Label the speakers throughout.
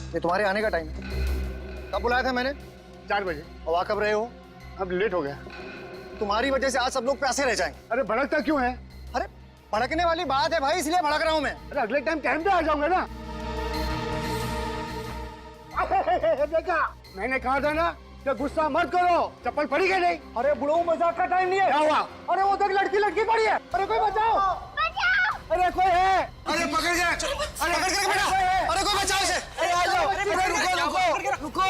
Speaker 1: ये तुम्हारे आने का टाइम है। कब बुलाया था मैंने?
Speaker 2: 4 बजे।
Speaker 1: और आ कब रहे हो?
Speaker 2: अब लेट हो गया।
Speaker 1: तुम्हारी वजह से आज सब लोग प्यासे रह जाएंगे।
Speaker 2: अरे भड़कता क्यों है?
Speaker 1: अरे भड़कने वाली बात है भाई, इसलिए भड़क रहा हूं मैं।
Speaker 2: अरे अगले टाइम पे आ जाऊंगा ना। देखा, मैंने कहा था ना कि गुस्सा मत करो। चप्पल पड़ी क्या नहीं?
Speaker 1: अरे बुढ़ऊ, मजाक का टाइम नहीं है।
Speaker 2: क्या हुआ?
Speaker 1: अरे वो देख, लड़की पड़ी है। अरे कोई बचाओ,
Speaker 2: अरे कोई है?
Speaker 1: अरे पकड़ के, अरे पकड़ के बेटा, अरे कोई बचाओ इसे।
Speaker 2: अरे आ जाओ। अरे रुको।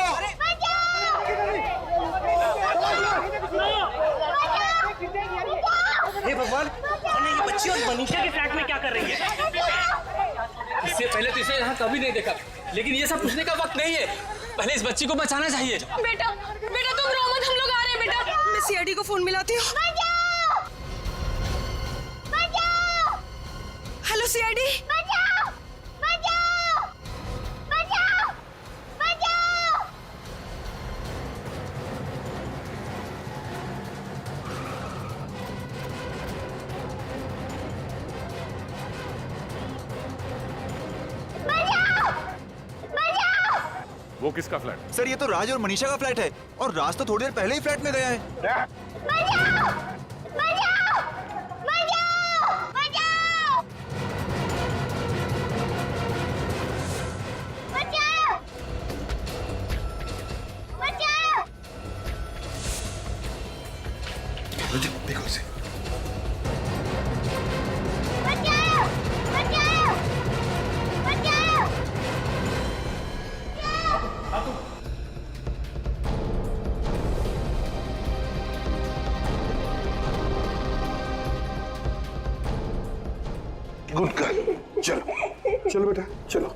Speaker 3: हे भगवान, अरे ये बच्ची और मनीषा के फ्लैट में क्या कर रही है?
Speaker 4: इससे पहले तो इसे यहाँ कभी नहीं देखा, लेकिन ये सब पूछने का वक्त नहीं है। पहले इस बच्ची को बचाना चाहिए।
Speaker 5: बेटा तुम रो मत, हम लोग आ रहे हैं बेटा। मैं सीआईडी को फोन मिलाती हूँ। Hello CID.
Speaker 6: वो किसका फ्लैट?
Speaker 7: सर ये तो राज और मनीषा का फ्लैट है, और राज तो थोड़ी देर पहले ही फ्लैट में गया है।
Speaker 6: देखो इसे। गुड गर्ल, चलो बेटा, चलो।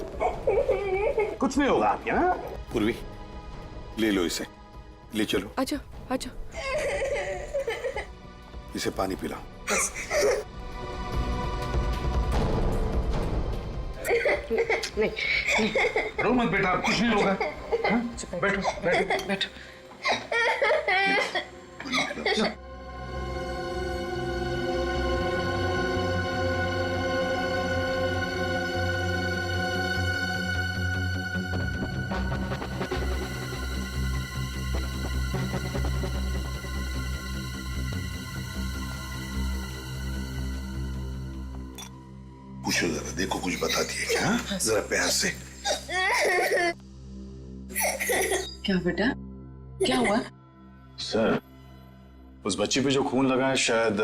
Speaker 6: कुछ नहीं होगा आप यहाँ। पूर्वी, ले लो इसे, ले चलो।
Speaker 5: अच्छा।
Speaker 6: इसे पानी पिलाओ। रो मत बेटा, कुछ नहीं होगा। बैठो। पूछो जरा, देखो कुछ बता दिए क्या? जरा प्यार से।
Speaker 5: क्या बेटा, क्या हुआ?
Speaker 8: सर, उस बच्ची पे जो खून लगा है शायद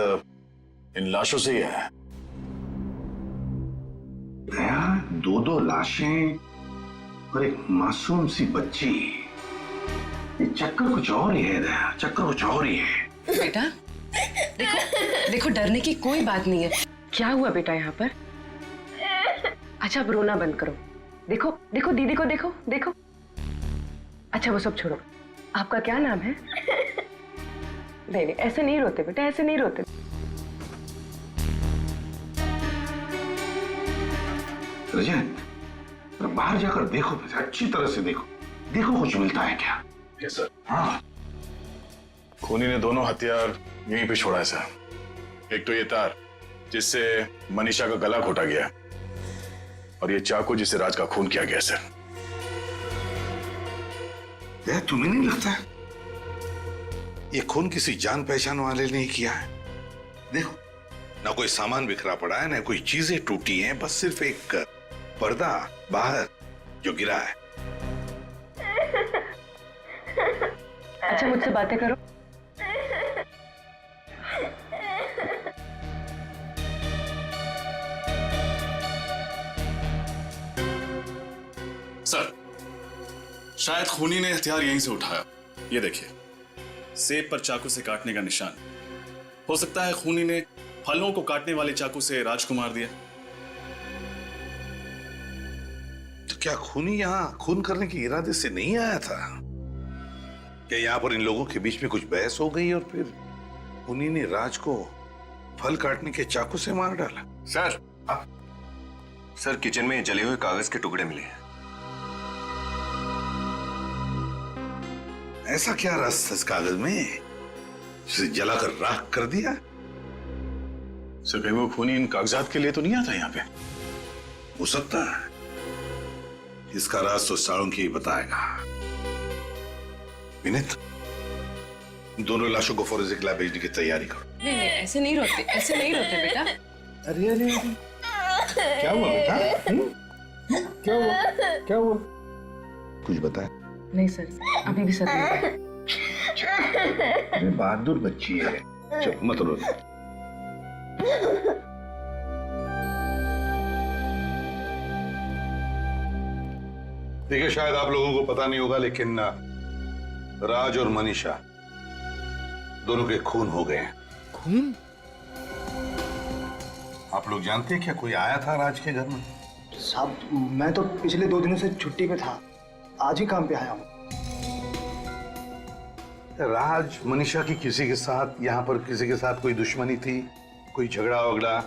Speaker 8: इन लाशों से ही है।
Speaker 6: दो लाशें और एक मासूम सी बच्ची। ये चक्कर कुछ और ही है दया, चक्कर कुछ और ही है।
Speaker 5: बेटा देखो डरने की कोई बात नहीं है। क्या हुआ बेटा यहाँ पर? अच्छा अब रोना बंद करो। देखो दीदी को देखो। अच्छा वो सब छोड़ो, आपका क्या नाम है? नहीं ऐसे नहीं रोते बेटा, ऐसे नहीं रोते।
Speaker 6: रजन, बाहर जाकर देखो, अच्छी तरह से देखो कुछ मिलता है क्या?
Speaker 8: Yes sir.
Speaker 6: हाँ।
Speaker 8: खूनी ने दोनों हथियार यहीं पे छोड़ा है सर। एक तो ये तार जिससे मनीषा का गला घोटा गया, और ये चाकू जिससे राज का खून किया गया सर।
Speaker 6: तुम्हें नहीं लगता ये खून किसी जान पहचान वाले ने किया है? देखो, ना कोई सामान बिखरा पड़ा है, ना कोई चीजें टूटी हैं, बस सिर्फ एक पर्दा बाहर जो गिरा है।
Speaker 5: अच्छा मुझसे बातें करो।
Speaker 8: सर, शायद खूनी ने हथियार यहीं से उठाया। ये देखिए, सेब पर चाकू से काटने का निशान। हो सकता है खूनी ने फलों को काटने वाले चाकू से राज को मार दिया।
Speaker 6: तो क्या खूनी यहाँ खून करने के इरादे से नहीं आया था? क्या यहाँ पर इन लोगों के बीच में कुछ बहस हो गई और फिर खूनी ने राज को फल काटने के चाकू से मार डाला?
Speaker 9: सर किचन में जले हुए कागज के टुकड़े मिले हैं।
Speaker 6: ऐसा क्या रस था इस कागज में जिसे जलाकर राख कर दिया?
Speaker 8: सर कहीं वो खूनी इन कागजात के लिए तो नहीं आता यहाँ पे?
Speaker 6: हो सकता है, इसका राज तो साळुंकी ही बताएगा। विनीत, दोनों लाशों को फोरेंसिक लैब भेजने की तैयारी करो।
Speaker 5: नहीं नहीं, ऐसे नहीं रोते, ऐसे नहीं रोते बेटा।
Speaker 2: अरे अरे अरे, क्या हुआ बेटा? क्या हुआ? क्या हुआ?
Speaker 6: कुछ बताए?
Speaker 5: नहीं सर, अभी भी सर नहीं।
Speaker 6: अरे बहादुर बच्ची है, चल मत रो। देखिए, शायद आप लोगों को पता नहीं होगा, लेकिन राज और मनीषा दोनों के खून हो गए हैं।
Speaker 2: खून?
Speaker 6: आप लोग जानते हैं क्या कोई आया था राज के घर में?
Speaker 1: साहब, मैं तो पिछले 2 दिनों से छुट्टी पे था, आज ही काम पे आया हूँ।
Speaker 6: राज मनीषा की किसी के साथ, यहाँ पर किसी के साथ कोई दुश्मनी थी, कोई झगड़ा वगड़ा?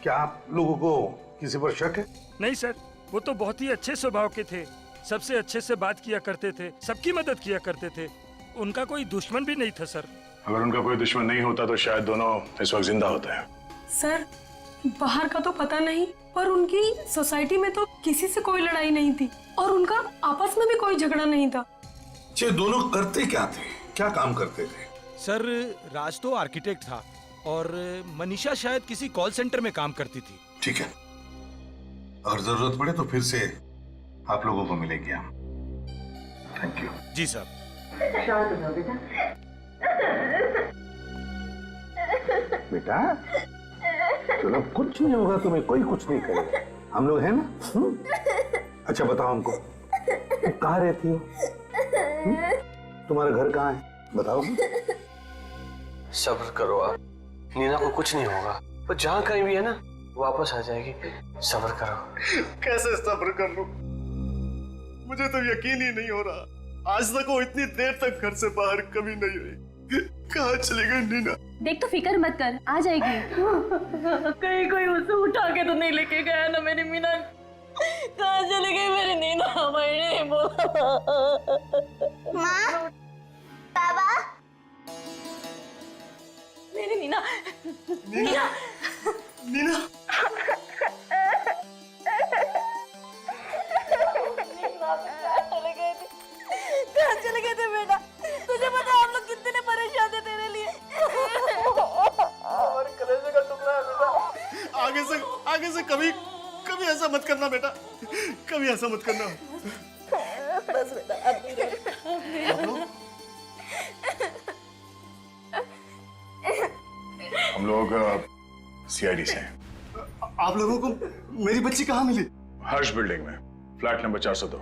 Speaker 6: क्या आप लोगों को किसी पर शक है?
Speaker 10: नहीं सर, वो तो बहुत ही अच्छे स्वभाव के थे, सबसे अच्छे से बात किया करते थे, सबकी मदद किया करते थे। उनका कोई दुश्मन भी नहीं था सर।
Speaker 8: अगर उनका कोई दुश्मन नहीं होता तो शायद दोनों इस वक्त जिंदा होते हैं।
Speaker 11: सर, बाहर का तो पता नहीं, पर उनकी सोसाइटी में तो किसी से कोई लड़ाई नहीं थी और उनका आपस में भी कोई झगड़ा नहीं था।
Speaker 6: ये दोनों करते क्या थे, क्या काम करते थे?
Speaker 10: सर, राज तो आर्किटेक्ट था और मनीषा शायद किसी कॉल सेंटर में काम करती थी।
Speaker 6: ठीक है, अगर जरूरत पड़े तो फिर से आप लोगों को मिलेंगे हम। Thank you.
Speaker 10: जी साहब।
Speaker 6: बेटा चलो, कुछ नहीं होगा तुम्हें, कोई कुछ नहीं करेगा, हम लोग हैं ना। अच्छा बताओ हमको, तुम कहाँ रहती हो? तुम्हारा घर कहाँ है, बताओ।
Speaker 3: सब्र करो आप, नीना को कुछ नहीं होगा, वो जहाँ कहीं भी है ना वापस आ जाएगी। सब्र करो।
Speaker 8: कैसे सब्र कर लूं? मुझे तो यकीन ही नहीं हो रहा, आज तक वो इतनी देर तक घर से बाहर कभी नहीं रही। कहाँ चली गई नीना?
Speaker 11: देख, तो फिक्र मत कर, आ जाएगी। कहीं कोई उसे उठा के तो नहीं लेके गया ना मेरी मीना? कहाँ चली गई मेरी नीना? मैंने बोला।
Speaker 12: माँ, बाबा,
Speaker 11: मेरी नीना, नीना,
Speaker 8: नीना,
Speaker 11: कहाँ चले गए थे बेटा? तुझे पता हम लोग कितने परेशान थे तेरे लिए।
Speaker 8: हमारे कलेजे का टुकड़ा है बेटा। आगे से कभी ऐसा मत करना बेटा, कभी ऐसा मत करना।
Speaker 11: बस बेटा, अब नहीं रो।
Speaker 8: हम लोग सीआईडी से हैं। आप लोगों को मेरी बच्ची कहाँ मिली? हर्ष बिल्डिंग में, फ्लैट नंबर 402।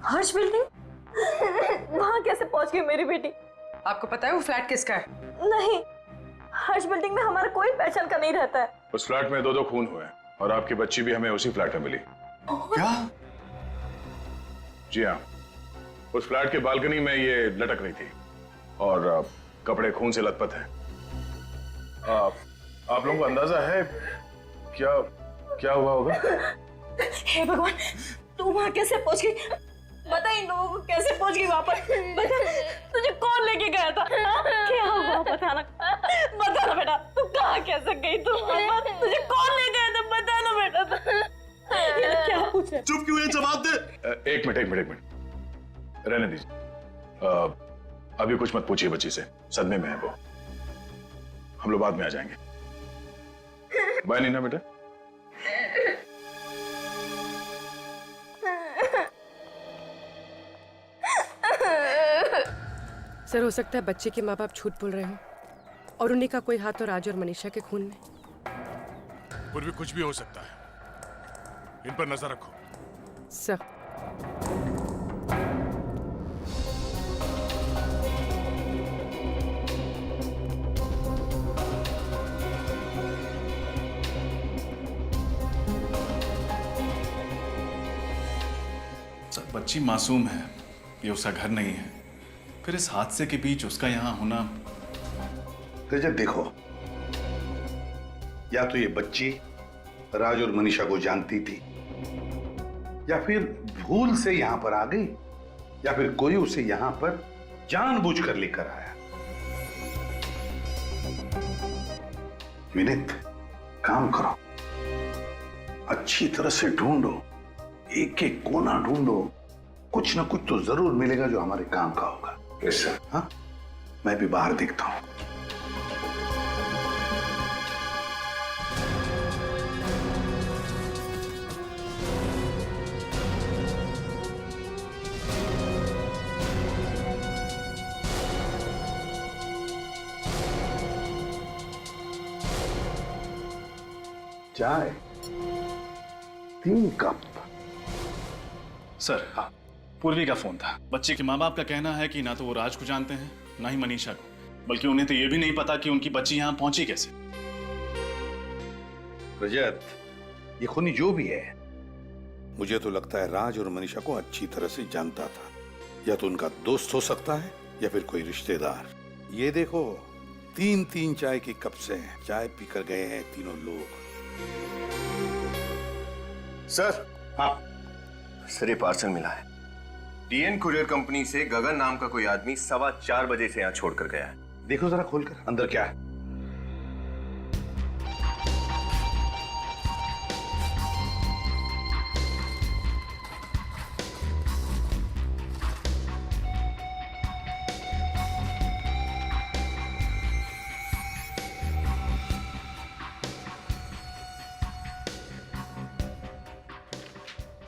Speaker 11: हर्ष बिल्डिंग? वहाँ कैसे पहुँच गई मेरी बेटी?
Speaker 5: आपको पता है वो फ्लैट किसका है?
Speaker 11: नहीं, हर्ष बिल्डिंग में हमारा कोई पहचान का नहीं रहता है।
Speaker 8: उस फ्लैट में 2 खून हुए और आपकी बच्ची भी हमें उसी फ्लैट में मिली।
Speaker 2: क्या?
Speaker 8: जी हाँ, उस फ्लैट के बालकनी में ये लटक रही थी और कपड़े खून से लथपथ हैं। आप लोगों को अंदाजा है क्या हुआ होगा?
Speaker 11: हे भगवान, तू वहाँ कैसे पहुँच गई? बता इन लोगों को कैसे पहुँच गई वहाँ पर? बता, तुझे कौन लेके गया था? क्या हुआ बताना बेटा, तू कहाँ कैसे गई? तू तुझे कौन ले गया था? बता ना बेटा। ये क्या पूछ रहे?
Speaker 8: चुप क्यों है? जवाब दे। एक मिनट रहने दीजिए। अभी कुछ मत पूछिए बच्ची से, सदमे में है वो। हम लोग बाद में आ जाएंगे। बाय नीना बेटा।
Speaker 5: सर, हो सकता है बच्चे के माँ बाप झूठ बोल रहे हो और उन्हीं का कोई हाथ हो राज और मनीषा के खून में।
Speaker 8: पूर्वी कुछ भी हो सकता है, इन पर नजर रखो।
Speaker 5: सर,
Speaker 8: बच्ची मासूम है, ये उसका घर नहीं है, फिर इस हादसे के बीच उसका यहां होना।
Speaker 6: रजत देखो, या तो ये बच्ची राज और मनीषा को जानती थी, या फिर भूल से यहां पर आ गई, या फिर कोई उसे यहां पर जानबूझकर लेकर आया। विनीत, काम करो, अच्छी तरह से ढूंढो, एक एक कोना ढूंढो, कुछ ना कुछ तो जरूर मिलेगा जो हमारे काम का होगा। कैसा? हाँ, मैं भी बाहर देखता हूं। चाय 3 कप।
Speaker 8: सर, हाँ, पूर्वी का फोन था। बच्चे के माँ बाप का कहना है कि ना तो वो राज को जानते हैं, ना ही मनीषा को, बल्कि उन्हें तो ये भी नहीं पता कि उनकी बच्ची यहाँ पहुंची कैसे।
Speaker 6: रजत, ये खूनी जो भी है, मुझे तो लगता है राज और मनीषा को अच्छी तरह से जानता था। या तो उनका दोस्त हो सकता है या फिर कोई रिश्तेदार। ये देखो, 3-3 चाय के कप से चाय पीकर गए हैं तीनों लोग।
Speaker 9: सर,
Speaker 6: हाँ
Speaker 9: सर, ये पार्सल मिला है। डीएन कुरियर कंपनी से गगन नाम का कोई आदमी 4:15 बजे से यहाँ छोड़कर गया है।
Speaker 6: देखो जरा खोलकर, अंदर क्या है।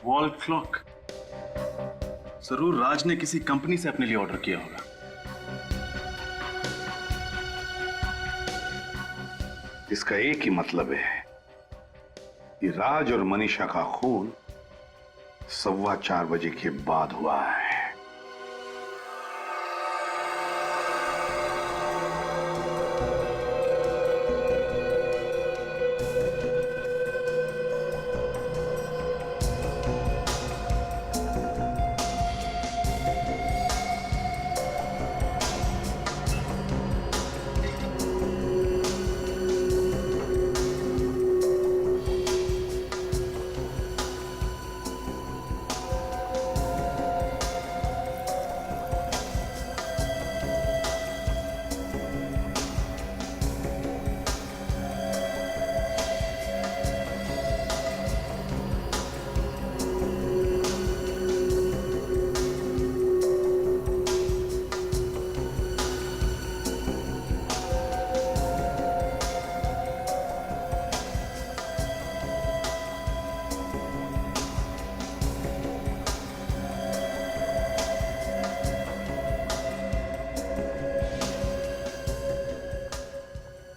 Speaker 8: Wall clock. जरूर राज ने किसी कंपनी से अपने लिए ऑर्डर किया होगा।
Speaker 6: इसका एक ही मतलब है कि राज और मनीषा का खून 4:15 बजे के बाद हुआ है।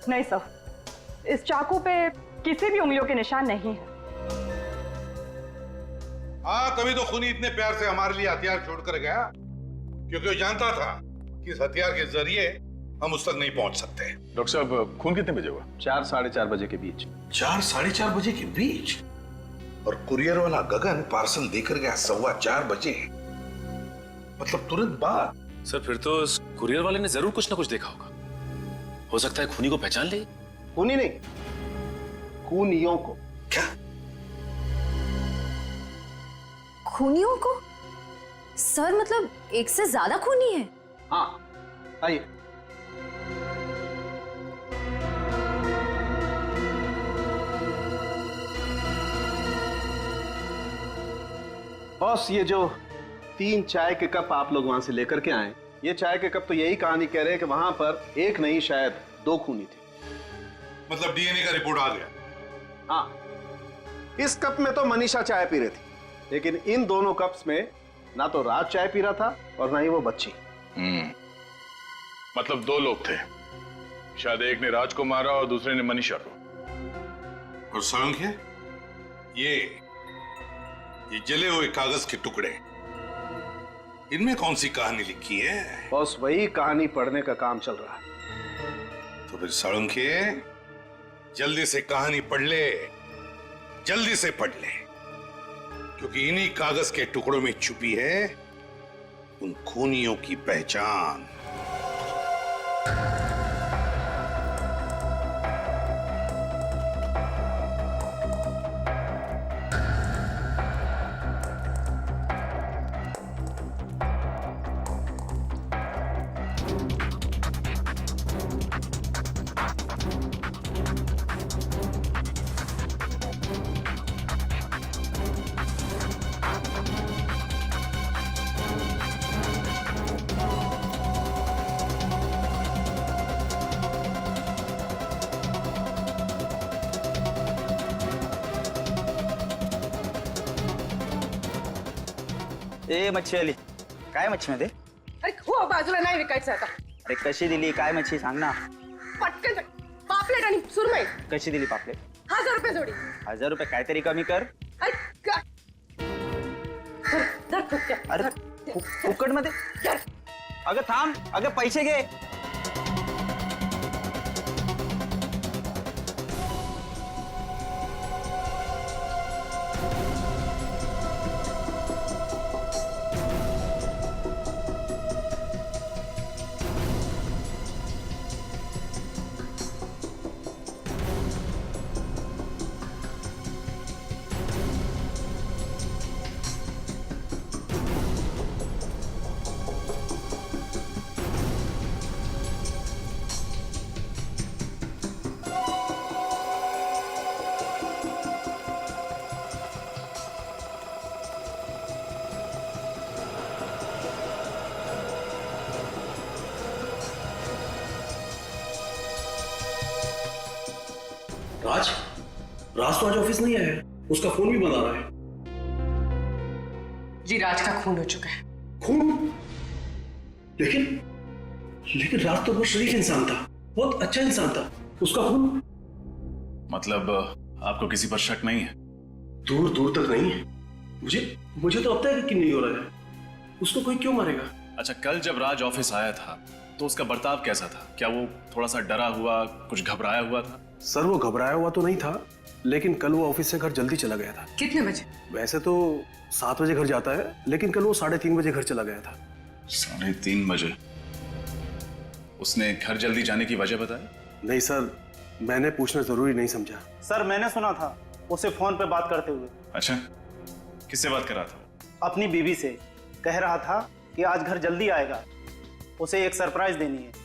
Speaker 11: नहीं सर, इस चाकू पे किसी भी उंगलियों के निशान नहीं है।
Speaker 6: हाँ, तभी तो खूनी इतने प्यार से हमारे लिए हथियार छोड़कर गया, क्योंकि वो जानता था कि इस हथियार के जरिए हम उस तक नहीं पहुंच सकते।
Speaker 8: डॉक्टर साहब, खून कितने बजे हुआ?
Speaker 7: 4-4:30 बजे के बीच।
Speaker 6: 4-4:30 बजे के बीच? और कुरियर वाला गगन पार्सल देकर गया 4:15 बजे, मतलब तुरंत बाद।
Speaker 3: सर, फिर तो उस कुरियर वाले ने जरूर कुछ ना कुछ देखा होगा। हो सकता है खूनी को पहचान ले।
Speaker 2: खूनी नहीं, खूनियों को।
Speaker 6: क्या?
Speaker 11: खूनियों को? सर, मतलब एक से ज्यादा खूनी है?
Speaker 2: हाँ, आइए। बॉस, ये जो 3 चाय के कप आप लोग वहां से लेकर के आए, ये चाय के कप तो यही कहानी कह रहे हैं कि वहां पर एक नहीं शायद 2 खूनी थे।
Speaker 6: मतलब डीएनए का रिपोर्ट आ गया?
Speaker 2: हाँ, इस कप में तो मनीषा चाय पी रही थी, लेकिन इन दोनों कप्स में ना तो राज चाय पी रहा था और ना ही वो बच्ची।
Speaker 8: मतलब 2 लोग थे, शायद एक ने राज को मारा और दूसरे ने मनीषा को।
Speaker 6: और सांख्य, ये जले हुए कागज के टुकड़े, इनमें कौन सी कहानी लिखी है?
Speaker 2: बॉस, वही कहानी पढ़ने का काम चल रहा है।
Speaker 6: तो फिर साळुंखे, जल्दी से कहानी पढ़ ले, जल्दी से पढ़ ले, क्योंकि इन्हीं कागज के टुकड़ों में छुपी है उन खूनियों की पहचान।
Speaker 13: ए मच्छी आली. काय मच्छी मध्ये?
Speaker 11: अरे हो बाजूला नाही विकायचं आता.
Speaker 13: अरे कशी दिली काय मच्छी सांग ना.
Speaker 11: पटकन पापलेट आणि सुरमई.
Speaker 13: कशी दिली पापलेट?
Speaker 11: 1000 रुपये जोडी.
Speaker 13: 1000 रुपये काहीतरी कमी कर. अरे फुकट मध्ये. अगं थांब, अगं पैसे घे.
Speaker 3: राज राज तो आज ऑफिस नहीं आया है, उसका फोन भी बंद आ रहा है.
Speaker 5: जी राज का खून हो चुका है.
Speaker 3: खून? लेकिन राज तो बहुत शरीफ इंसान था, बहुत अच्छा इंसान था. उसका खून?
Speaker 8: मतलब आपको किसी पर शक नहीं है?
Speaker 3: दूर दूर तक नहीं है. मुझे तो अब तक यकीन नहीं हो रहा है. उसको कोई क्यों मारेगा?
Speaker 8: अच्छा, कल जब राज ऑफिस आया था तो उसका बर्ताव कैसा था? क्या वो थोड़ा सा डरा हुआ, कुछ घबराया हुआ था?
Speaker 3: सर वो घबराया हुआ तो नहीं था, लेकिन कल वो ऑफिस से घर जल्दी चला गया था.
Speaker 5: कितने बजे?
Speaker 3: वैसे तो 7 बजे घर जाता है, लेकिन कल वो 3:30 बजे घर चला गया था.
Speaker 8: 3:30 बजे? उसने घर जल्दी जाने की वजह बताई?
Speaker 3: नहीं सर, मैंने पूछना जरूरी नहीं समझा.
Speaker 13: सर मैंने सुना था उसे फोन पे बात करते हुए.
Speaker 8: अच्छा, किससे बात कर रहा था?
Speaker 13: अपनी बीवी से. कह रहा था कि आज घर जल्दी आएगा, उसे एक सरप्राइज देनी है.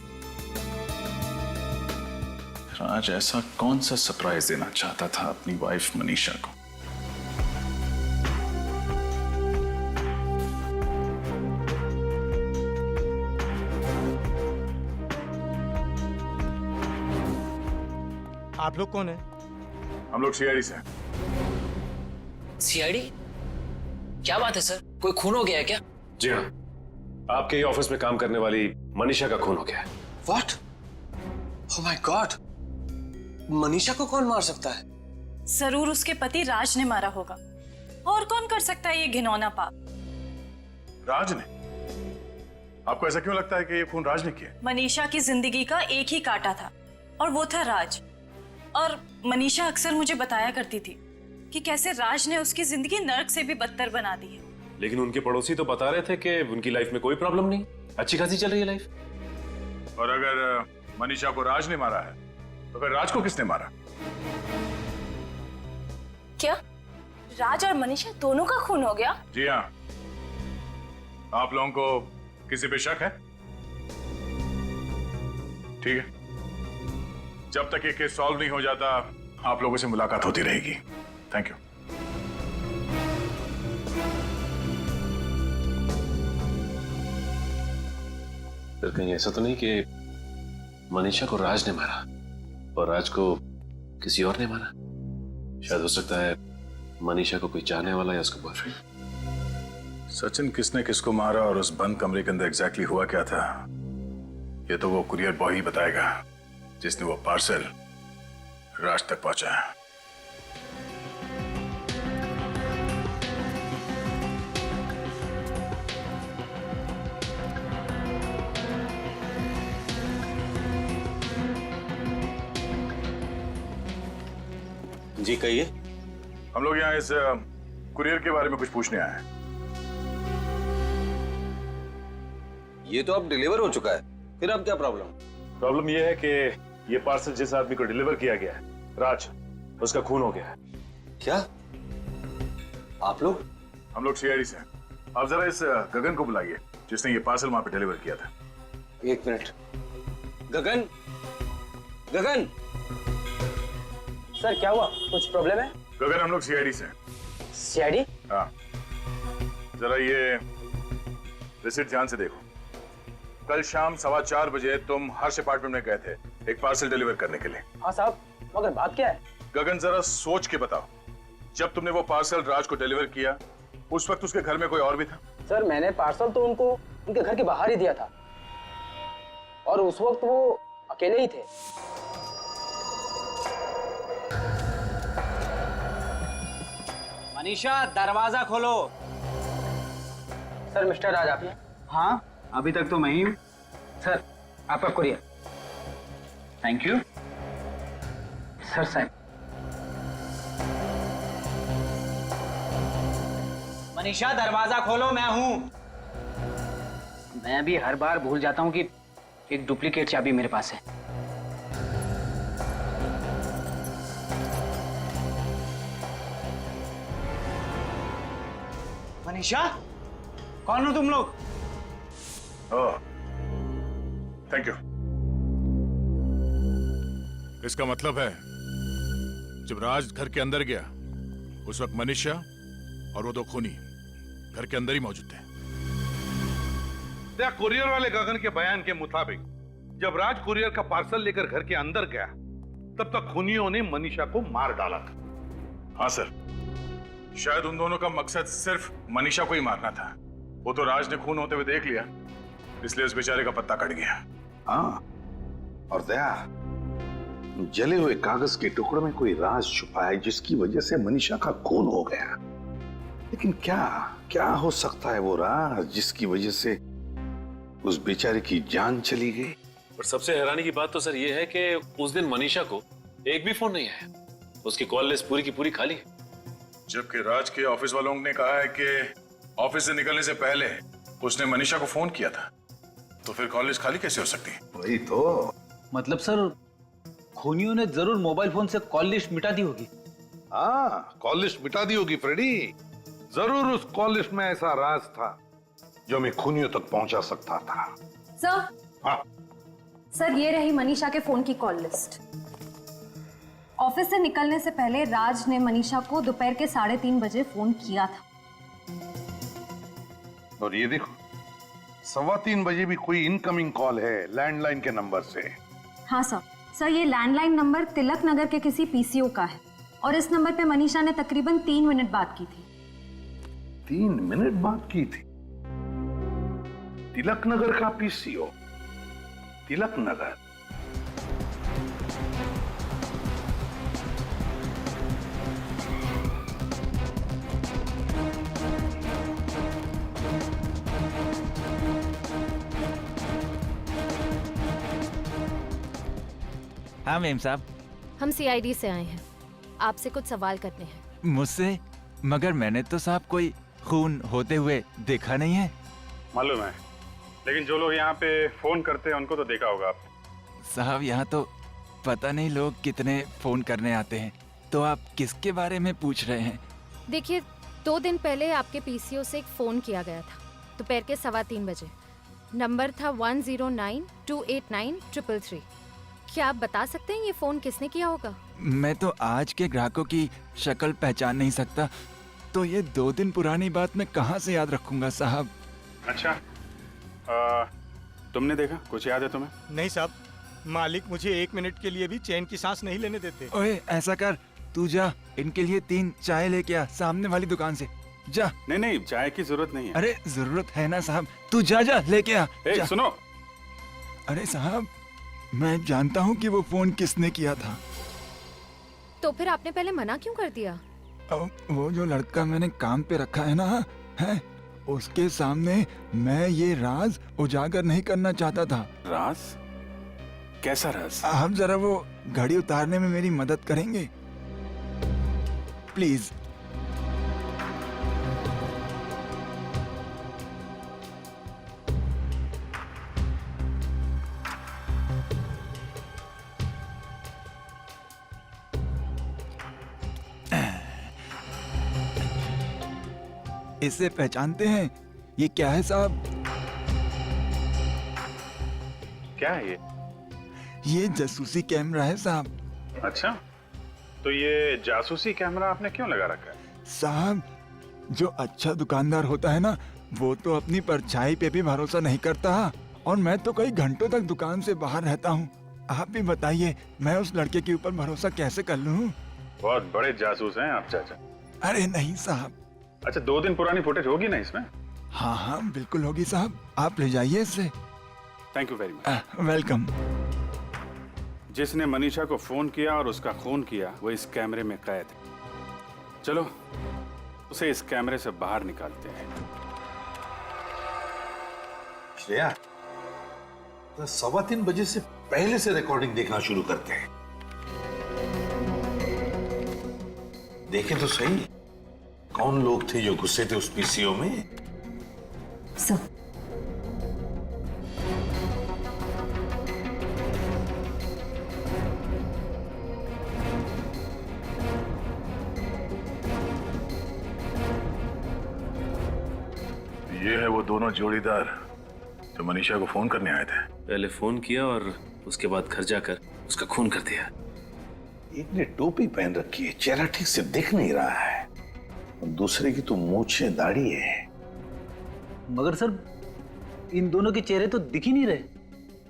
Speaker 8: राज ऐसा कौन सा सरप्राइज देना चाहता था अपनी वाइफ मनीषा को?
Speaker 10: आप लोग कौन है?
Speaker 8: हम लोग सीआईडी से.
Speaker 4: सीआईडी? क्या बात है सर, कोई खून हो गया है क्या?
Speaker 14: जी हाँ, आपके ही ऑफिस में काम करने वाली मनीषा का खून हो गया है.
Speaker 3: What? Oh my God! Manisha को कौन मार सकता है?
Speaker 11: जरूर उसके पति राज ने मारा होगा. और कौन कर सकता है ये घिनौना पाप?
Speaker 8: राज ने? आपको ऐसा क्यों लगता है कि ये खून राज ने किया?
Speaker 11: मनीषा की जिंदगी का एक ही कांटा था और वो था राज. और मनीषा अक्सर मुझे बताया करती थी कि कैसे राज ने उसकी जिंदगी नर्क से भी बदतर बना दी है.
Speaker 14: लेकिन उनके पड़ोसी तो बता रहे थे कि उनकी लाइफ में कोई प्रॉब्लम नहीं, अच्छी खासी चल रही है लाइफ.
Speaker 8: और अगर मनीषा को राज ने मारा है तो फिर राज को किसने मारा?
Speaker 11: क्या राज और मनीषा दोनों का खून हो गया?
Speaker 8: जी हाँ. आप लोगों को किसी पे शक है? ठीक है, जब तक ये केस सॉल्व नहीं हो जाता आप लोगों से मुलाकात होती रहेगी. Thank you.
Speaker 14: फिर कहीं ऐसा तो नहीं कि मनीषा को राज ने मारा और राज को किसी और ने मारा? शायद हो सकता है मनीषा को कोई चाहने वाला या उसका बॉयफ्रेंड.
Speaker 8: सचिन, किसने किसको मारा और उस बंद कमरे के अंदर एग्जैक्टली हुआ क्या था, ये तो वो कुरियर बॉय ही बताएगा जिसने वो पार्सल राज तक पहुंचाया.
Speaker 3: जी कहिए.
Speaker 8: हम लोग यहाँ इस कुरियर के बारे में कुछ पूछने आए हैं.
Speaker 3: ये तो अब डिलीवर हो चुका है, फिर अब क्या प्रॉब्लम?
Speaker 14: प्रॉब्लम ये है कि ये पार्सल जिस आदमी को डिलीवर किया गया है, राज, उसका खून हो गया है.
Speaker 3: क्या? आप लोग?
Speaker 8: हम लोग सीआईडी से. आप जरा इस गगन को बुलाइए जिसने ये पार्सल वहां पे डिलीवर किया था.
Speaker 3: 1 मिनट. गगन, गगन.
Speaker 13: सर क्या हुआ, कुछ प्रॉब्लम है?
Speaker 8: गगन, हम लोग सीआईडी से.
Speaker 13: सीआईडी?
Speaker 8: हाँ, जरा ये रिसीट ध्यान से देखो. कल शाम 4:15 बजे तुम हर्ष अपार्टमेंट में गए थे एक पार्सल डिलीवर करने के लिए.
Speaker 13: हाँ साहब, मगर बात क्या है?
Speaker 8: गगन, जरा सोच के बताओ, जब तुमने वो पार्सल राज को डिलीवर किया उस वक्त उसके घर में कोई और भी था?
Speaker 13: सर मैंने पार्सल तो उनको उनके घर के बाहर ही दिया था और उस वक्त वो अकेले ही थे।
Speaker 4: मनीषा दरवाजा खोलो।
Speaker 13: सर मिस्टर राज आप? हाँ अभी तक तो मैं ही हूँ। सर आपका कुरियर। Thank you sir. साहब
Speaker 4: मनीषा दरवाजा खोलो, मैं हूं।
Speaker 13: मैं भी हर बार भूल जाता हूँ कि एक डुप्लीकेट चाबी मेरे पास है।
Speaker 4: मनीषा कौन हो तुम लोग?
Speaker 6: Thank you. इसका मतलब है जब राज घर के अंदर गया उस वक्त मनीषा और वो दो खूनी घर के अंदर ही मौजूद थे। कुरियर वाले गगन के बयान के मुताबिक जब राज कुरियर का पार्सल लेकर घर के अंदर गया तब तक खूनियों ने मनीषा को मार डाला था। हाँ सर, शायद उन दोनों का मकसद सिर्फ मनीषा को ही मारना था। वो तो राज ने खून होते हुए देख लिया, इसलिए उस बेचारे का पत्ता कट गया।
Speaker 15: हाँ, और दया, जले हुए कागज के टुकड़े में कोई राज छुपा है जिसकी वजह से मनीषा का खून हो गया। लेकिन क्या क्या हो सकता है वो राज जिसकी वजह से उस बेचारे की जान चली गई?
Speaker 14: और सबसे हैरानी की बात तो सर ये है कि उस दिन मनीषा को एक भी फोन नहीं आया। उसकी कॉल लिस्ट पूरी की पूरी खाली है।
Speaker 6: जबकि राज के ऑफिस वालों ने कहा है कि ऑफिस से निकलने से पहले उसने मनीषा को फोन किया था, तो फिर कॉल लिस्ट खाली कैसे हो सकती है?
Speaker 15: वही तो
Speaker 4: मतलब सर खूनियों ने जरूर मोबाइल फोन से कॉल लिस्ट मिटा दी होगी।
Speaker 15: हाँ, कॉल लिस्ट मिटा दी होगी फ्रेडी। जरूर उस कॉल लिस्ट में ऐसा राज था जो मैं खूनियों तक पहुंचा सकता था।
Speaker 11: सर।
Speaker 15: हाँ
Speaker 11: सर, ये रही मनीषा के फोन की कॉल लिस्ट। ऑफिस से निकलने से पहले राज ने मनीषा को दोपहर के 3:30 बजे फोन किया था।
Speaker 15: और ये देखो 3:15 बजे भी कोई इनकमिंग कॉल है लैंडलाइन के नंबर से।
Speaker 11: हाँ सर। सर, ये लैंडलाइन नंबर तिलक नगर के किसी पीसीओ का है और इस नंबर पे मनीषा ने तकरीबन 3 मिनट बात की थी।
Speaker 15: 3 मिनट बात की थी? तिलक नगर का पीसीओ? तिलक नगर?
Speaker 7: हाँ मेम साहब।
Speaker 16: हम सीआईडी से आए हैं, आपसे कुछ सवाल करने हैं।
Speaker 7: मुझसे? मगर मैंने तो साहब कोई खून होते हुए देखा नहीं है।
Speaker 8: मालूम है, लेकिन जो लोग यहाँ पे फोन करते हैं उनको तो देखा होगा आप।
Speaker 7: साहब यहाँ तो पता नहीं लोग कितने फोन करने आते हैं, तो आप किसके बारे में पूछ रहे हैं?
Speaker 16: देखिए, 2 दिन पहले आपके पीसीओ से एक फोन किया गया था दोपहर के 3:15 बजे। नंबर था 10928933। क्या आप बता सकते हैं ये फोन किसने किया होगा?
Speaker 7: मैं तो आज के ग्राहकों की शक्ल पहचान नहीं सकता, तो ये 2 दिन पुरानी बात मैं कहाँ से याद रखूंगा साहब।
Speaker 8: अच्छा, तुमने देखा? कुछ याद है तुम्हें?
Speaker 10: नहीं साहब, मालिक मुझे 1 मिनट के लिए भी चैन की सांस नहीं लेने देते।
Speaker 7: ओए ऐसा कर, तू जा इनके लिए 3 चाय लेके आ सामने वाली दुकान से। जा।
Speaker 8: नहीं नहीं, चाय की जरूरत नहीं है।
Speaker 7: अरे जरूरत है ना साहब, तू जा जा लेके आ।
Speaker 8: सुनो।
Speaker 7: अरे साहब, मैं जानता हूँ कि वो फोन किसने किया था।
Speaker 16: तो फिर आपने पहले मना क्यों कर दिया?
Speaker 7: वो जो लड़का मैंने काम पे रखा है ना, है उसके सामने मैं ये राज उजागर नहीं करना चाहता था।
Speaker 8: राज? कैसा राज?
Speaker 7: आप जरा वो घड़ी उतारने में मेरी मदद करेंगे प्लीज? इसे पहचानते हैं? ये क्या है साहब?
Speaker 8: क्या है ये?
Speaker 7: ये जासूसी कैमरा है साहब।
Speaker 8: अच्छा, तो ये जासूसी कैमरा आपने क्यों लगा रखा है?
Speaker 7: साहब, जो अच्छा दुकानदार होता है ना, वो तो अपनी परछाई पे भी भरोसा नहीं करता, और मैं तो कई घंटों तक दुकान से बाहर रहता हूँ। आप भी बताइए, मैं उस लड़के के ऊपर भरोसा कैसे कर लूँ?
Speaker 8: बहुत बड़े जासूस हैं आप चाचा।
Speaker 7: अरे नहीं साहब।
Speaker 8: अच्छा, 2 दिन पुरानी फुटेज होगी ना इसमें?
Speaker 7: हाँ हाँ बिल्कुल होगी साहब, आप ले जाइए इसे।
Speaker 17: Thank you very much.
Speaker 7: Welcome.
Speaker 17: जिसने मनीषा को फोन किया और उसका खून किया वो इस कैमरे में कैद है। चलो उसे इस कैमरे से बाहर निकालते हैं।
Speaker 15: श्रेया, तो 3:15 बजे से पहले से रिकॉर्डिंग देखना शुरू करते हैं। देखें तो सही, कौन लोग थे जो गुस्से थे उस पीसीओ में?
Speaker 11: सब।
Speaker 14: ये है वो दोनों जोड़ीदार जो मनीषा को फोन करने आए थे।
Speaker 3: पहले फोन किया और उसके बाद घर जाकर उसका खून कर दिया।
Speaker 15: एक ने टोपी पहन रखी है, चेहरा ठीक से दिख नहीं रहा है, और दूसरे की तो मूंछें दाढ़ी है।
Speaker 13: मगर सर इन दोनों के चेहरे तो दिख ही नहीं रहे,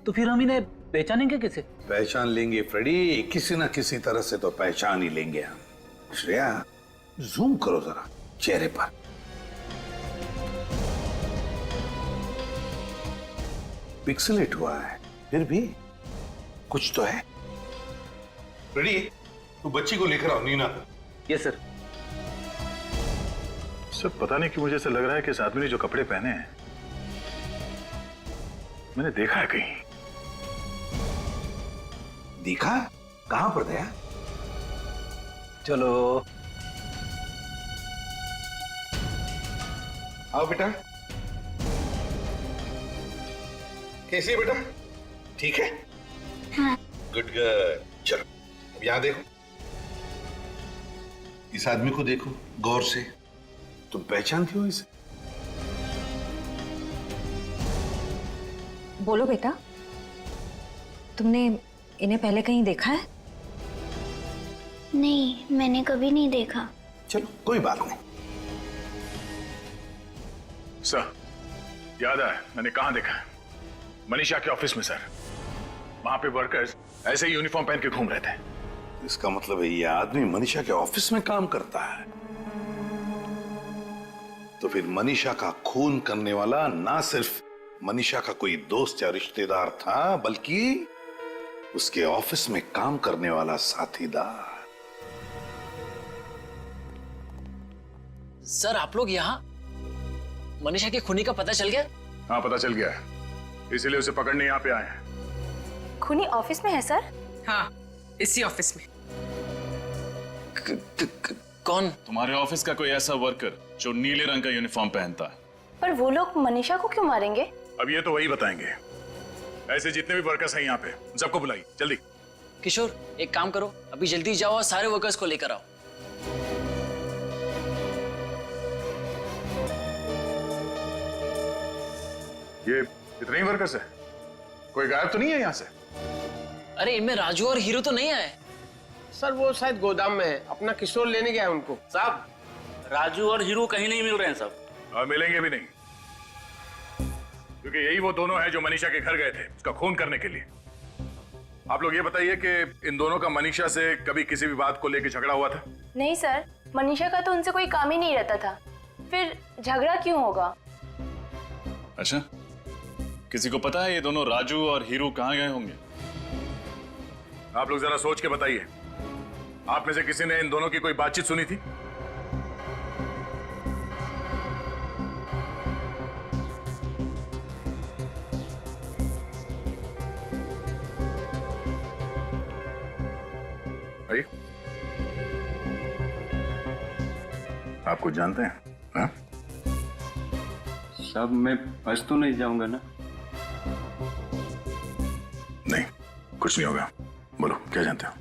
Speaker 13: तो फिर हम इन्हें पहचानेंगे कैसे?
Speaker 15: पहचान लेंगे फ्रेडी, किसी ना किसी तरह से तो पहचान ही लेंगे हम। श्रेया, जूम करो जरा चेहरे पर। पिक्सलेट हुआ है, फिर भी कुछ तो है। फ्रेडी, तू बच्ची को लेकर आओ, नीना को।
Speaker 13: Yes sir.
Speaker 14: सर पता नहीं क्यों मुझे ऐसा लग रहा है कि इस आदमी ने जो कपड़े पहने हैं मैंने देखा है कहीं।
Speaker 15: देखा? कहां पर गया?
Speaker 13: चलो
Speaker 15: आओ बेटा। कैसी है बेटा? ठीक है?
Speaker 12: हाँ।
Speaker 15: Good good. चलो अब यहां देखो, इस आदमी को देखो गौर से। तुम पहचानती हो इसे?
Speaker 11: बोलो बेटा, तुमने इन्हें पहले कहीं देखा है?
Speaker 12: नहीं, मैंने कभी नहीं देखा।
Speaker 15: चलो कोई बात नहीं।
Speaker 14: सर याद है मैंने कहां देखा है? मनीषा के ऑफिस में सर। वहां पे वर्कर्स ऐसे ही यूनिफॉर्म पहन के घूम रहे थे।
Speaker 15: इसका मतलब है ये आदमी मनीषा के ऑफिस में काम करता है। तो फिर मनीषा का खून करने वाला ना सिर्फ मनीषा का कोई दोस्त या रिश्तेदार था, बल्कि उसके ऑफिस में काम करने वाला साथीदार।
Speaker 4: सर आप लोग यहाँ? मनीषा के खूनी का पता चल गया?
Speaker 14: हाँ पता चल गया है, इसीलिए उसे पकड़ने यहाँ पे आए हैं।
Speaker 11: खूनी ऑफिस में है सर?
Speaker 5: हाँ इसी ऑफिस में।
Speaker 4: कौन?
Speaker 8: तुम्हारे ऑफिस का कोई ऐसा वर्कर जो नीले रंग का यूनिफॉर्म पहनता है।
Speaker 11: पर वो लोग मनीषा को क्यों मारेंगे?
Speaker 14: अब ये तो वही बताएंगे। ऐसे जितने भी वर्कर्स हैं यहाँ पे सबको बुलाइए जल्दी।
Speaker 4: किशोर एक काम करो, अभी जल्दी जाओ और सारे वर्कर्स को लेकर आओ।
Speaker 14: ये इतने ही वर्कर्स है? कोई गायब तो नहीं है यहाँ से?
Speaker 4: अरे इनमें राजू और हीरो तो नहीं आए?
Speaker 3: सर वो शायद गोदाम में है, अपना किशोर लेने गया है उनको।
Speaker 13: साहब राजू और हीरो कहीं नहीं मिल रहे हैं साहब।
Speaker 14: और मिलेंगे भी नहीं, क्योंकि यही वो दोनों हैं जो मनीषा के घर गए थे उसका खून करने के लिए। आप लोग ये बताइए कि इन दोनों का मनीषा से कभी किसी भी बात को लेकर झगड़ा हुआ था?
Speaker 11: नहीं सर, मनीषा का तो उनसे कोई काम ही नहीं रहता था, फिर झगड़ा क्यों होगा?
Speaker 8: अच्छा, किसी को पता है ये दोनों राजू और हीरू कहाँ गए होंगे?
Speaker 14: आप लोग जरा सोच के बताइए, आप में से किसी ने इन दोनों की कोई बातचीत सुनी थी? भाई आप कुछ जानते हैं? हाँ?
Speaker 13: साहब मैं फंस तो नहीं जाऊंगा ना?
Speaker 14: नहीं, कुछ नहीं होगा। बोलो क्या जानते हो?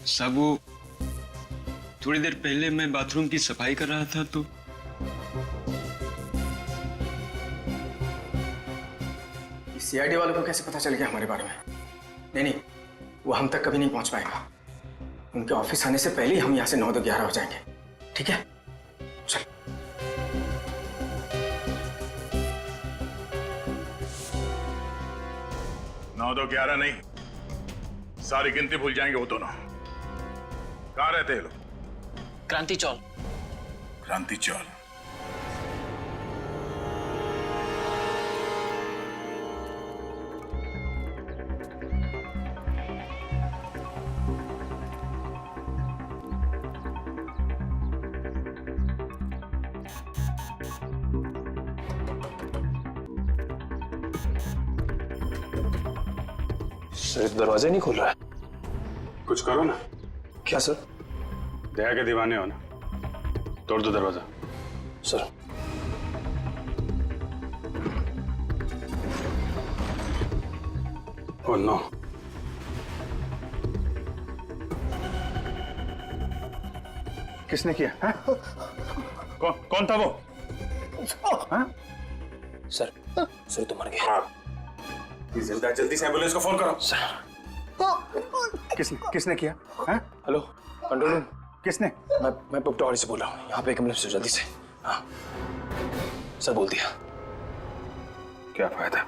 Speaker 18: साहब वो थोड़ी देर पहले मैं बाथरूम की सफाई कर रहा था तो
Speaker 1: सीआईडी वालों को कैसे पता चल गया हमारे बारे में? नहीं, वो हम तक कभी नहीं पहुंच पाएगा। उनके ऑफिस आने से पहले ही हम यहाँ से 9-11 हो जाएंगे। ठीक है, चल।
Speaker 14: 9-11 नहीं, सारी गिनती भूल जाएंगे वो दोनों। कहाँ रहते हैं लोग?
Speaker 4: क्रांति चौल।
Speaker 14: क्रांति चौल। सर दरवाजा नहीं खोल रहा है।
Speaker 17: कुछ करो ना।
Speaker 14: क्या सर?
Speaker 17: दया के दीवाने हो ना, तोड़ दो दरवाजा।
Speaker 14: Sir
Speaker 17: oh no. किसने किया है? कौन था वो?
Speaker 14: सर तो मर गया।
Speaker 17: जल्दी से एम्बुलेंस को फोन करो।
Speaker 14: सर
Speaker 17: किसने किया है?
Speaker 14: Hello control room.
Speaker 17: किसने?
Speaker 14: मैं पटवारी से बोल रहा हूँ, यहाँ पे एक एम्बुलेंस हो जल्दी से। हाँ सर बोल दिया।
Speaker 17: क्या फायदा,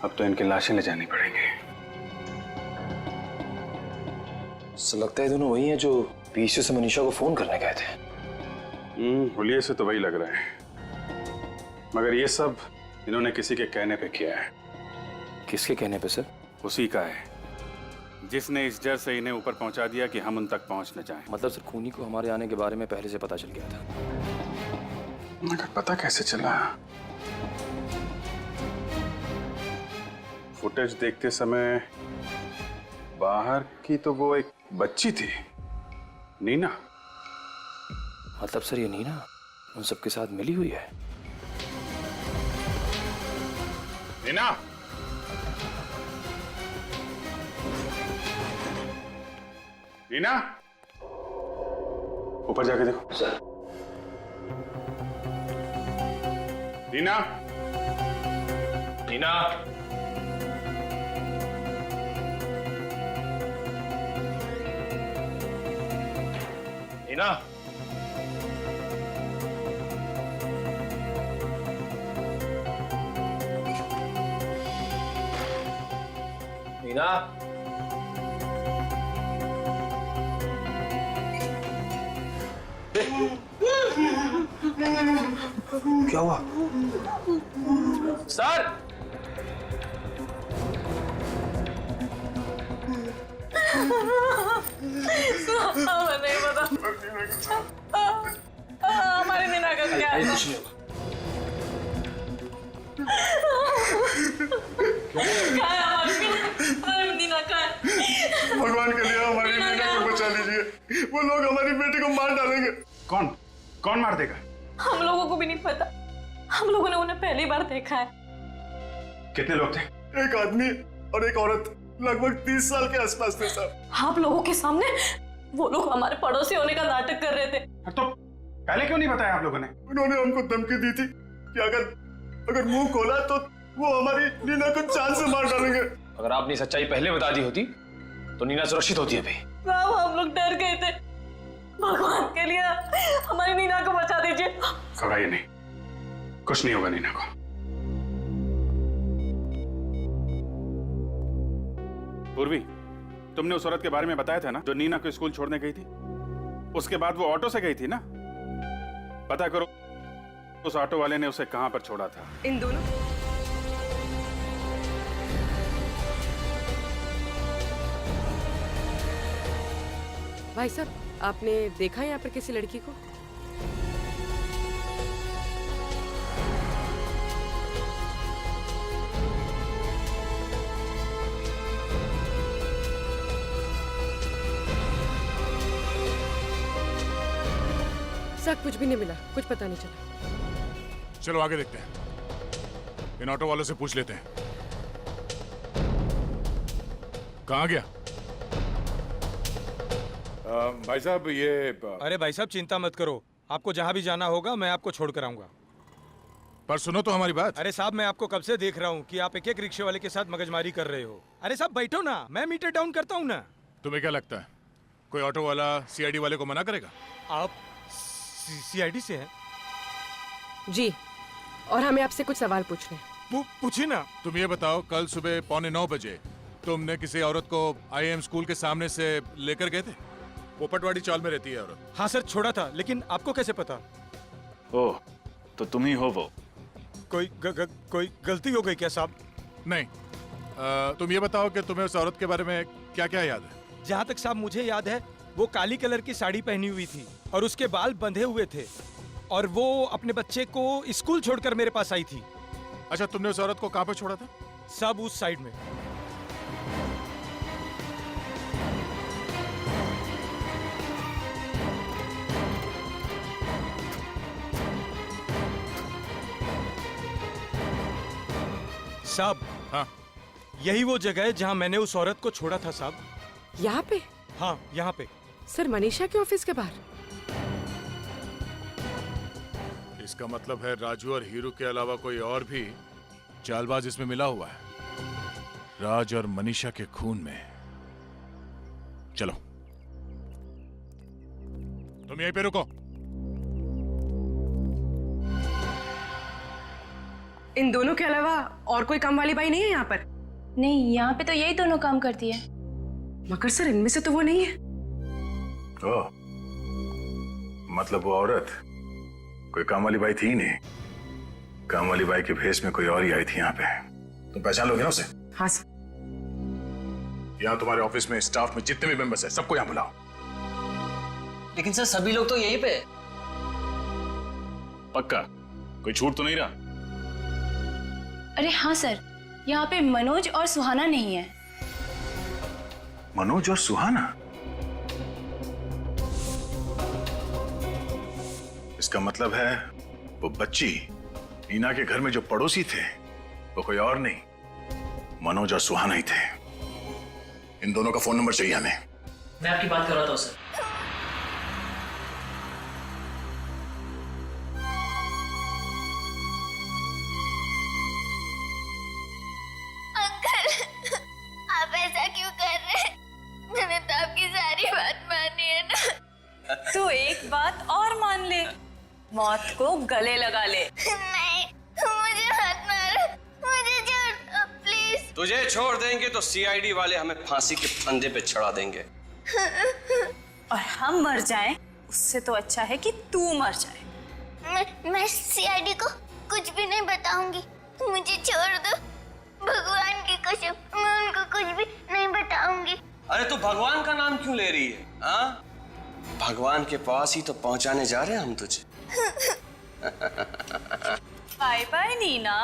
Speaker 17: अब तो इनकी लाशें ले जानी पड़ेंगी।
Speaker 14: सर लगता है दोनों वही हैं जो पीसीओ से मनीषा को फोन करने गए थे।
Speaker 17: हुलिये से तो वही लग रहा है, मगर ये सब इन्होंने किसी के कहने पे किया है।
Speaker 14: किसके कहने पे सर?
Speaker 17: उसी का है जिसने इस जर से इन्हें ऊपर पहुंचा दिया कि हम उन तक पहुंच न जाएं।
Speaker 14: मतलब सर खूनी को हमारे आने के बारे में पहले से पता चल गया था।
Speaker 17: मगर पता कैसे चला? फुटेज देखते समय बाहर की तो वो एक बच्ची थी, नीना।
Speaker 14: मतलब सर ये नीना उन सबके साथ मिली हुई है?
Speaker 17: नीना, नीना, ऊपर जाके देखो।
Speaker 14: सर
Speaker 17: नीना,
Speaker 14: नीना, नीना, नीना, क्या हुआ? सर
Speaker 11: नहीं पता हमारी नीना का क्या है?
Speaker 14: कुछ नहीं होगा।
Speaker 11: हमारी नीना का है।
Speaker 17: भगवान के लिए हमारी नीना को बचा लीजिए, वो लोग हमारी बेटी को मार डालेंगे। कौन मार देगा?
Speaker 11: हम लोगों को भी नहीं पता, हम लोगों ने उन्हें पहली बार देखा है।
Speaker 17: कितने लोग थे? एक आदमी और एक औरत, लगभग 30 साल के आसपास थे साहब।
Speaker 11: आप लोगों के सामने वो लोग हमारे पड़ोसी होने का नाटक कर रहे थे।
Speaker 17: तो पहले क्यों नहीं बताया आप लोगों ने? उन्होंने हमको धमकी दी थी कि अगर मुंह खोला तो वो हमारी नीना को जान से मार डालेंगे।
Speaker 14: अगर आपने सच्चाई पहले बता दी होती तो नीना सुरक्षित होती अभी।
Speaker 11: साहब हम लोग डर गए थे, भगवान के लिए हमारी नीना को बचा दीजिए।
Speaker 17: घबराइए नहीं, कुछ नहीं होगा नीना को। पूर्वी, तुमने उस औरत के बारे में बताया था ना जो नीना को स्कूल छोड़ने गई थी? उसके बाद वो ऑटो से गई थी ना? पता करो उस ऑटो वाले ने उसे कहां पर छोड़ा था।
Speaker 5: इन दोनों भाई साहब, आपने देखा यहाँ पर किसी लड़की को? सर कुछ भी नहीं मिला, कुछ पता नहीं चला।
Speaker 19: चलो आगे देखते हैं, इन ऑटो वालों से पूछ लेते हैं। कहाँ गया?
Speaker 20: भाई साहब ये
Speaker 19: अरे भाई साहब चिंता मत करो, आपको जहां भी जाना होगा मैं आपको छोड़ कर आऊंगा। पर सुनो तो हमारी बात। अरे साहब मैं आपको कब से देख रहा हूँ कि आप एक एक रिक्शे वाले के साथ मगजमारी कर रहे हो। अरे साहब बैठो ना, मैं मीटर डाउन करता हूँ ना। तुम्हें क्या लगता है कोई ऑटो वाला सीआईडी वाले को मना करेगा? आप सीआईडी से हैं?
Speaker 5: जी, और हमें आपसे कुछ सवाल पूछने हैं।
Speaker 19: पूछिए ना। तुम ये बताओ, कल सुबह 8:45 बजे तुमने किसी औरत को आईएम स्कूल के सामने से लेकर गए थे? वो पटवारी चौल में रहती है औरत। हाँ सर, छोड़ा था, लेकिन आपको कैसे पता?
Speaker 8: ओह, तो तुम ही हो वो।
Speaker 19: कोई गलती हो गई क्या साहब? नहीं, तुम ये बताओ कि तुम्हें उस औरत के बारे में क्या क्या याद है? जहाँ तक साहब मुझे याद है वो काली कलर की साड़ी पहनी हुई थी और उसके बाल बंधे हुए थे और वो अपने बच्चे को स्कूल छोड़कर मेरे पास आई थी। अच्छा, तुमने उस औरत को कहाँ पर छोड़ा था? सब उस साइड में। साहब, हाँ, यही वो जगह है जहाँ मैंने उस औरत को छोड़ा था साहब।
Speaker 5: यहाँ पे?
Speaker 19: हाँ, यहाँ पे।
Speaker 5: सर, मनीषा के ऑफिस के बाहर?
Speaker 20: इसका मतलब है राजू और हीरू के अलावा कोई और भी चालबाज इसमें मिला हुआ है, राज और मनीषा के खून में। चलो, तुम यहीं पे रुको।
Speaker 5: इन दोनों के अलावा और कोई काम वाली बाई नहीं है यहाँ पर?
Speaker 11: नहीं, यहाँ पे तो यही दोनों काम करती है।
Speaker 5: मगर सर, इनमें से तो वो नहीं है।
Speaker 6: ओह, मतलब वो औरत कोई काम वाली बाई थी ही नहीं, काम वाली बाई के भेष में कोई और ही आई थी यहाँ पे। तुम पहचान लोगे ना उसे?
Speaker 5: हाँ सर।
Speaker 6: यहाँ तुम्हारे ऑफिस में स्टाफ में जितने भी मेंबर्स हैं सबको यहाँ बुलाओ।
Speaker 3: लेकिन सर सभी लोग तो यहीं पे।
Speaker 8: पक्का कोई छूट तो नहीं रहा?
Speaker 11: अरे हाँ सर, यहाँ पे मनोज और सुहाना नहीं है।
Speaker 6: मनोज और सुहाना? इसका मतलब है वो बच्ची नीना के घर में जो पड़ोसी थे वो कोई और नहीं, मनोज और सुहाना ही थे। इन दोनों का फोन नंबर चाहिए हमें।
Speaker 3: मैं आपकी बात कर रहा था सर।
Speaker 12: अंकल, आप ऐसा क्यों कर रहे हैं? मैंने तो आपकी सारी बात मानी है ना।
Speaker 11: तो एक बात और मान ले, मौत को गले लगा ले।
Speaker 12: नहीं, मुझे मत मारो, मुझे छोड़ दो प्लीज।
Speaker 3: तुझे छोड़ देंगे तो सीआईडी वाले हमें फांसी के फंदे पे चढ़ा देंगे।
Speaker 11: और हम मर जाएं, उससे तो अच्छा है कि तू मर जाए।
Speaker 12: मैं सीआईडी को कुछ भी नहीं बताऊंगी, मुझे छोड़ दो। भगवान की कसम, मैं उनको कुछ भी नहीं बताऊंगी।
Speaker 3: अरे तू भगवान का नाम क्यों ले रही है? हाँ, भगवान के पास ही तो पहुंचाने जा रहे हैं हम तुझे।
Speaker 11: Bye bye Nina.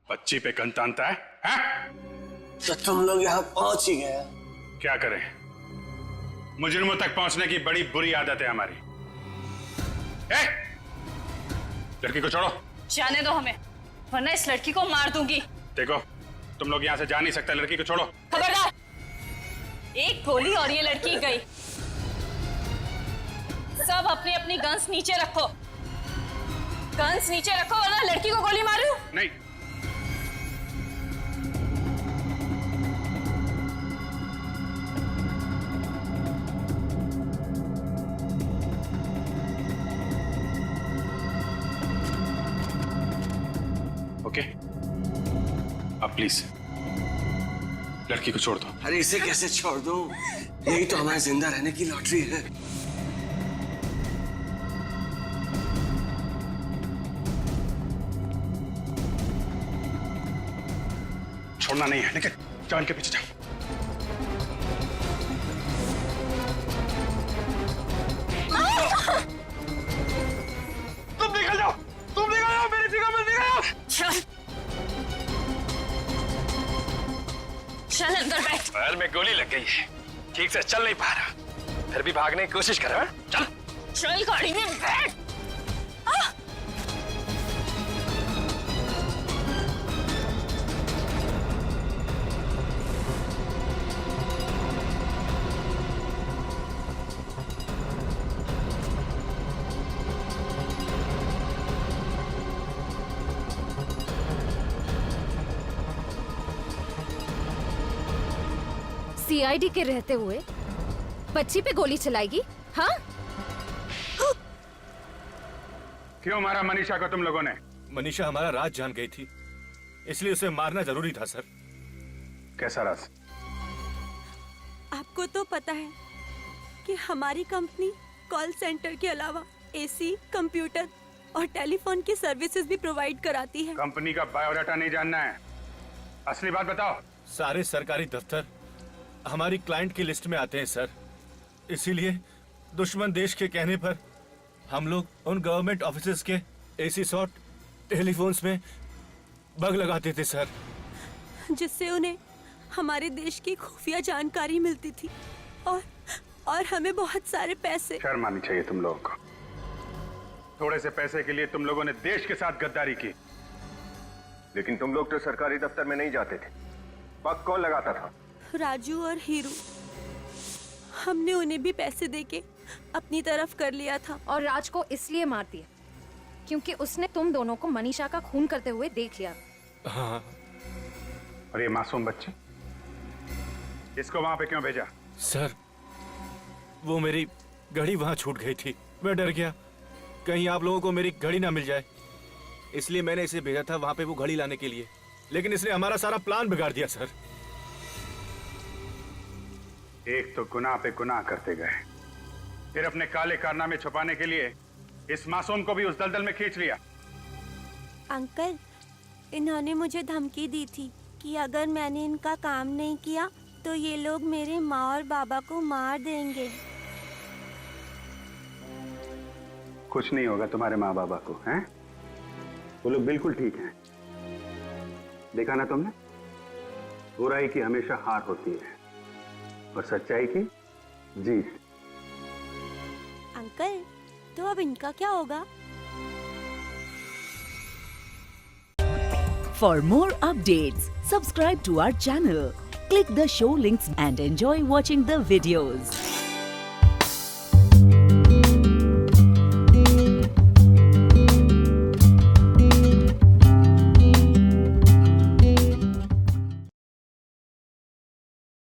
Speaker 8: बच्ची पे गन तानता है, हाँ?
Speaker 3: तो तुम लोग यहाँ पहुंच ही गए।
Speaker 8: क्या करें, मुजरिमों तक पहुंचने की बड़ी बुरी आदत है हमारी। लड़की को छोड़ो।
Speaker 11: जाने दो हमें, वरना इस लड़की को मार दूंगी।
Speaker 8: देखो, तुम लोग यहाँ से जा नहीं सकते, लड़की को छोड़ो।
Speaker 11: खबरदार, एक गोली और ये लड़की गई। सब अपनी अपनी गन्स नीचे रखो, गन्स नीचे रखो, वरना लड़की को गोली मारूं।
Speaker 8: नहीं। ओके, अब प्लीज लड़की को छोड़ दो।
Speaker 3: अरे इसे कैसे छोड़ दूं? यही तो हमारे जिंदा रहने की लॉटरी है।
Speaker 8: छोड़ना नहीं है, लेकिन जाओ इनके पीछे जाओ। तुम निकल जाओ, तुम निकल जाओ, मेरी जगह पर निकल जाओ।
Speaker 11: चल चल अंदर बैठ।
Speaker 17: पैर में गोली लग गई है, ठीक से चल नहीं पा रहा, फिर भी भागने की कोशिश कर रहा है। चल
Speaker 11: चल गाड़ी में बैठ।
Speaker 16: सीआईडी के रहते हुए बच्ची पे गोली चलाएगी? हाँ?
Speaker 17: क्यों मारा मनीषा को तुम लोगों ने?
Speaker 19: मनीषा हमारा राज जान गई थी, इसलिए उसे मारना जरूरी था सर।
Speaker 17: कैसा राज?
Speaker 21: आपको तो पता है कि हमारी कंपनी कॉल सेंटर के अलावा एसी, कंप्यूटर और टेलीफोन की सर्विसेज भी प्रोवाइड कराती है।
Speaker 17: कंपनी का बायोडाटा नहीं जानना है, असली बात बताओ।
Speaker 19: सारे सरकारी दफ्तर
Speaker 9: हमारी क्लाइंट की लिस्ट में आते हैं सर। इसीलिए दुश्मन देश के कहने पर हम लोग उन गवर्नमेंट ऑफिसेज के एसी शॉट टेलीफोन्स में बग लगाते थे सर,
Speaker 21: जिससे उन्हें हमारे देश की खुफिया जानकारी मिलती थी और हमें बहुत सारे पैसे।
Speaker 17: शर्म आनी चाहिए तुम लोगों को। थोड़े से पैसे के लिए तुम लोगों ने देश के साथ गद्दारी की।
Speaker 22: लेकिन तुम लोग तो सरकारी दफ्तर में नहीं जाते थे, बग कौन लगाता था?
Speaker 21: राजू और हीरू। हमने उन्हें भी पैसे देके अपनी तरफ कर लिया था।
Speaker 16: और राज को इसलिए मार दिया क्योंकि उसने तुम दोनों को मनीषा का खून करते हुए देख लिया।
Speaker 17: हाँ। और ये मासूम बच्ची, इसको वहां पे क्यों भेजा?
Speaker 9: सर वो मेरी घड़ी वहां छूट गई थी, मैं डर गया कहीं आप लोगों को मेरी घड़ी ना मिल जाए, इसलिए मैंने इसे भेजा था वहां पे वो घड़ी लाने के लिए। लेकिन इसने हमारा सारा प्लान बिगाड़ दिया सर।
Speaker 17: एक तो गुनाह पे गुनाह करते गए, फिर अपने काले कारनामे छुपाने के लिए इस मासूम को भी उस दलदल में खींच लिया।
Speaker 21: अंकल, इन्होंने मुझे धमकी दी थी कि अगर मैंने इनका काम नहीं किया तो ये लोग मेरे माँ और बाबा को मार देंगे।
Speaker 17: कुछ नहीं होगा तुम्हारे माँ बाबा को, हैं? वो लोग बिल्कुल ठीक हैं। देखा ना तुमने, बुराई की हमेशा हार होती है और सच्चाई की जीत।
Speaker 21: अंकल, तो अब इनका क्या होगा?
Speaker 23: For more updates, subscribe to our channel, click the show links and enjoy watching the videos.